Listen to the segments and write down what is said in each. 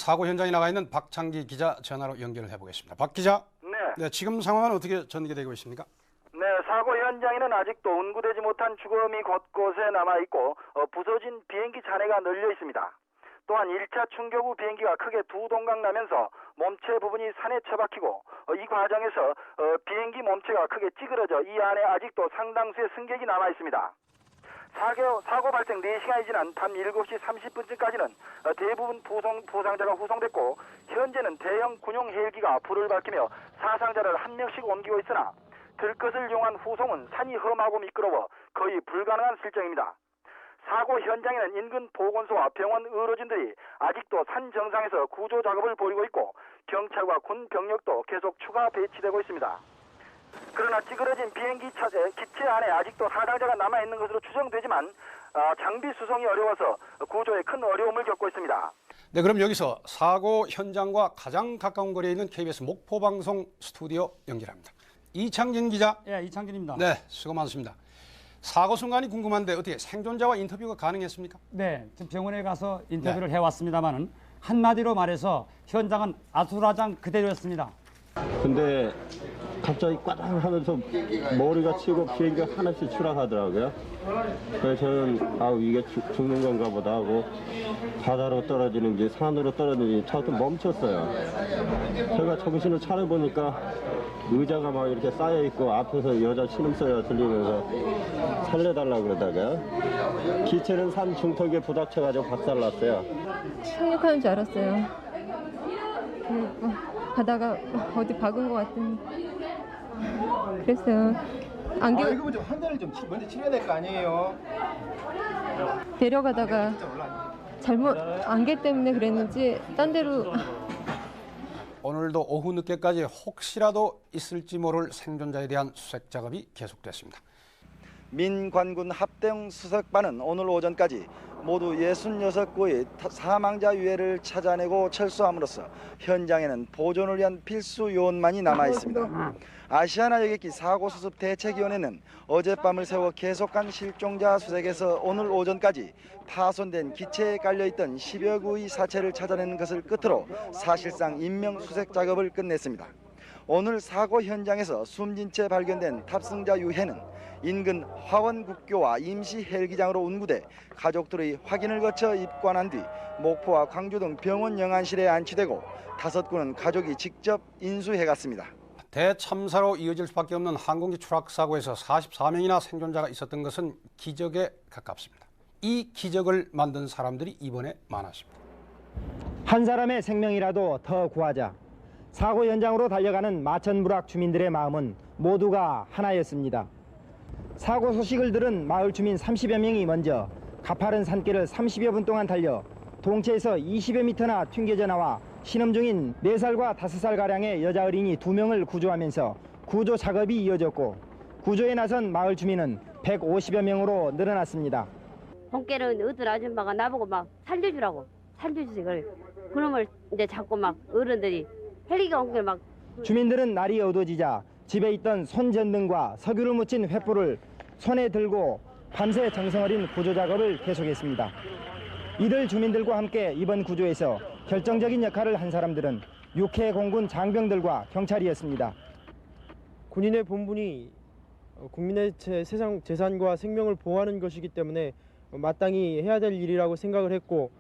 사고 현장에 나가 있는 박창기 기자 전화로 연결을 해보겠습니다. 박 기자. 네, 지금 상황은 어떻게 전개되고 있습니까? 네, 사고 현장에는 아직도 운구되지 못한 주거미 곳곳에 남아있고 부서진 비행기 잔해가 널려 있습니다. 또한 1차 충격 후 비행기가 크게 두 동강 나면서 몸체 부분이 산에 처박히고 이 과정에서 비행기 몸체가 크게 찌그러져 이 안에 아직도 상당수의 승객이 남아있습니다. 사고 발생 4시간이 지난 밤 7시 30분쯤까지는 대부분 부상자가 후송됐고 현재는 대형 군용 헬기가 불을 밝히며 사상자를 한 명씩 옮기고 있으나 들것을 이용한 후송은 산이 험하고 미끄러워 거의 불가능한 실정입니다. 사고 현장에는 인근 보건소와 병원 의료진들이 아직도 산 정상에서 구조 작업을 벌이고 있고 경찰과 군 병력도 계속 추가 배치되고 있습니다. 그러나 찌그러진 비행기 기체 안에 아직도 사상자가 남아있는 것으로 추정되지만 장비 수송이 어려워서 구조에 큰 어려움을 겪고 있습니다. 네, 그럼 여기서 사고 현장과 가장 가까운 거리에 있는 KBS 목포방송 스튜디오 연결합니다. 이창진 기자. 예, 이창진입니다. 네, 수고 많으십니다. 사고 순간이 궁금한데 어떻게 생존자와 인터뷰가 가능했습니까? 네, 지금 병원에 가서 인터뷰를 해왔습니다만은 한마디로 말해서 현장은 아수라장 그대로였습니다. 근데 갑자기 꽈당 하면서 머리가 치고 비행기가 하나씩 추락하더라고요. 그래서 저는 이게 죽는 건가 보다 하고 바다로 떨어지는지 산으로 떨어지는지 처음부터 멈췄어요. 제가 정신을 차려보니까 의자가 막 이렇게 쌓여있고 앞에서 여자 신음소리가 들리면서 살려달라고 그러다가 기체는 산 중턱에 부닥쳐가지고 박살났어요. 착륙하는 줄 알았어요. 가다가 어디 박은 것 같은. 그랬어요. 안경. 이거 좀 환자를 좀 먼저 치료해야 될 거 아니에요? 데려가다가 잘못 안개 때문에 그랬는지 딴 데로. 오늘도 오후 늦게까지 혹시라도 있을지 모를 생존자에 대한 수색 작업이 계속됐습니다. 민관군 합동 수색반은 오늘 오전까지 모두 66구의 사망자 유해를 찾아내고 철수함으로써 현장에는 보존을 위한 필수 요원만이 남아 있습니다. 아시아나 여객기 사고 수습 대책위원회는 어젯밤을 세워 계속한 실종자 수색에서 오늘 오전까지 파손된 기체에 깔려있던 10여 구의 사체를 찾아내는 것을 끝으로 사실상 인명 수색 작업을 끝냈습니다. 오늘 사고 현장에서 숨진 채 발견된 탑승자 유해는 인근 화원국교와 임시 헬기장으로 운구돼 가족들의 확인을 거쳐 입관한 뒤 목포와 광주 등 병원 영안실에 안치되고 5구는 가족이 직접 인수해갔습니다. 대참사로 이어질 수밖에 없는 항공기 추락 사고에서 44명이나 생존자가 있었던 것은 기적에 가깝습니다. 이 기적을 만든 사람들이 이번에 많았습니다. 한 사람의 생명이라도 더 구하자. 사고 현장으로 달려가는 마천부락 주민들의 마음은 모두가 하나였습니다. 사고 소식을 들은 마을 주민 30여 명이 먼저 가파른 산길을 30여 분 동안 달려 동체에서 20여 미터나 튕겨져 나와 신음 중인 4살과 5살가량의 여자 어린이 2명을 구조하면서 구조 작업이 이어졌고 구조에 나선 마을 주민은 150여 명으로 늘어났습니다. 본께는 어떤 아줌마가 나보고 막 살려주라고 살려주세요. 그놈을 이제 자꾸 막 어른들이 헬기가 온 게 막. 주민들은 날이 어두워지자 집에 있던 손전등과 석유를 묻힌 횃불을 손에 들고 밤새 정성 어린 구조 작업을 계속했습니다. 이들 주민들과 함께 이번 구조에서 결정적인 역할을 한 사람들은 육해 공군 장병들과 경찰이었습니다. 군인의 본분이 국민의 세상 재산과 생명을 보호하는 것이기 때문에 마땅히 해야 될 일이라고 생각을 했고,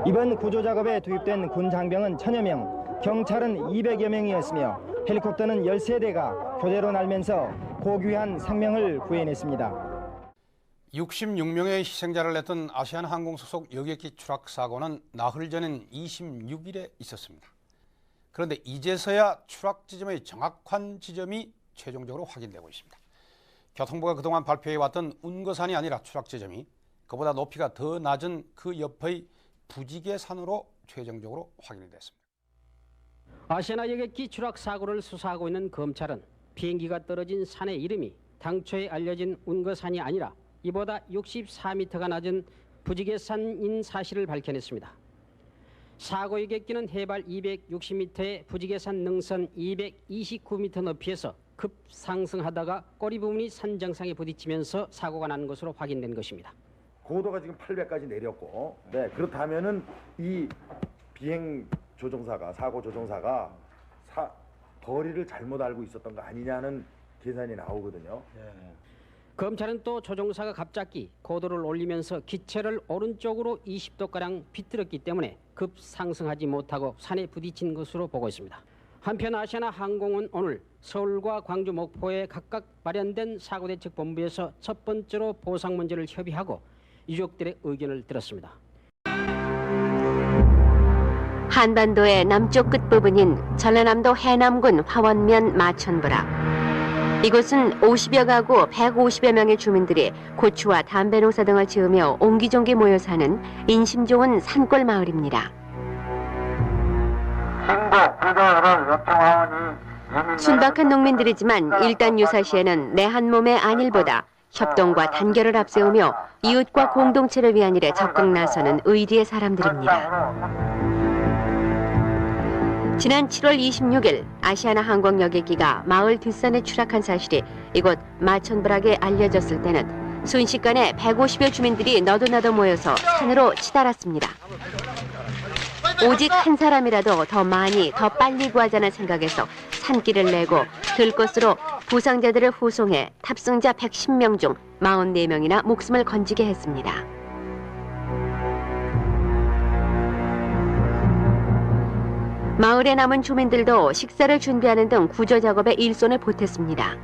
이번 구조 작업에 투입된 군 장병은 1000여 명, 경찰은 200여 명이었으며 헬리콥터는 13대가 교대로 날면서 고귀한 생명을 구해냈습니다. 66명의 희생자를 냈던 아시아나항공 소속 여객기 추락 사고는 나흘 전인 26일에 있었습니다. 그런데 이제서야 추락 지점의 정확한 지점이 최종적으로 확인되고 있습니다. 교통부가 그동안 발표해왔던 운거산이 아니라 추락 지점이 그보다 높이가 더 낮은 그 옆의 부지개산으로 최종적으로 확인이 됐습니다. 아시아나 여객기 추락 사고를 수사하고 있는 검찰은 비행기가 떨어진 산의 이름이 당초에 알려진 운거산이 아니라 이보다 64m가 낮은 부지개산인 사실을 밝혀냈습니다. 사고 여객기는 해발 260m의 부지개산 능선 229m 높이에서 급상승하다가 꼬리 부분이 산 정상에 부딪히면서 사고가 난 것으로 확인된 것입니다. 고도가 지금 800까지 내렸고, 네, 그렇다면은 이 비행 사고 조종사가 거리를 잘못 알고 있었던 거 아니냐는 계산이 나오거든요. 검찰은 또 조종사가 갑자기 고도를 올리면서 기체를 오른쪽으로 20도가량 비틀었기 때문에 급상승하지 못하고 산에 부딪힌 것으로 보고 있습니다. 한편 아시아나항공은 오늘 서울과 광주, 목포에 각각 마련된 사고대책본부에서 첫 번째로 보상 문제를 협의하고 유족들의 의견을 들었습니다. 한반도의 남쪽 끝부분인 전라남도 해남군 화원면 마천부락. 이곳은 50여 가구 150여 명의 주민들이 고추와 담배 농사 등을 지으며 옹기종기 모여 사는 인심 좋은 산골 마을입니다. 순박한 농민들이지만 일단 유사시에는 내 한 몸의 안일보다 협동과 단결을 앞세우며 이웃과 공동체를 위한 일에 적극 나서는 의리의 사람들입니다. 지난 7월 26일 아시아나항공 여객기가 마을 뒷산에 추락한 사실이 이곳 마천부락에 알려졌을 때는 순식간에 150여 주민들이 너도나도 모여서 산으로 치달았습니다. 오직 한 사람이라도 더 많이, 더 빨리 구하자는 생각에서 산길을 내고 들것으로 부상자들을 후송해 탑승자 110명 중 44명이나 목숨을 건지게 했습니다. 마을에 남은 주민들도 식사를 준비하는 등 구조 작업에 일손을 보탰습니다.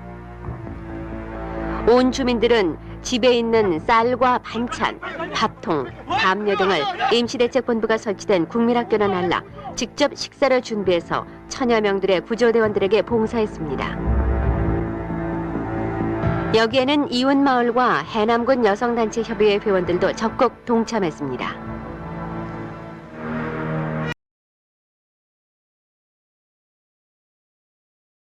온 주민들은 집에 있는 쌀과 반찬, 밥통, 담요 등을 임시대책본부가 설치된 국민학교로 날라 직접 식사를 준비해서 천여 명들의 구조대원들에게 봉사했습니다. 여기에는 이웃마을과 해남군 여성단체 협의회 회원들도 적극 동참했습니다.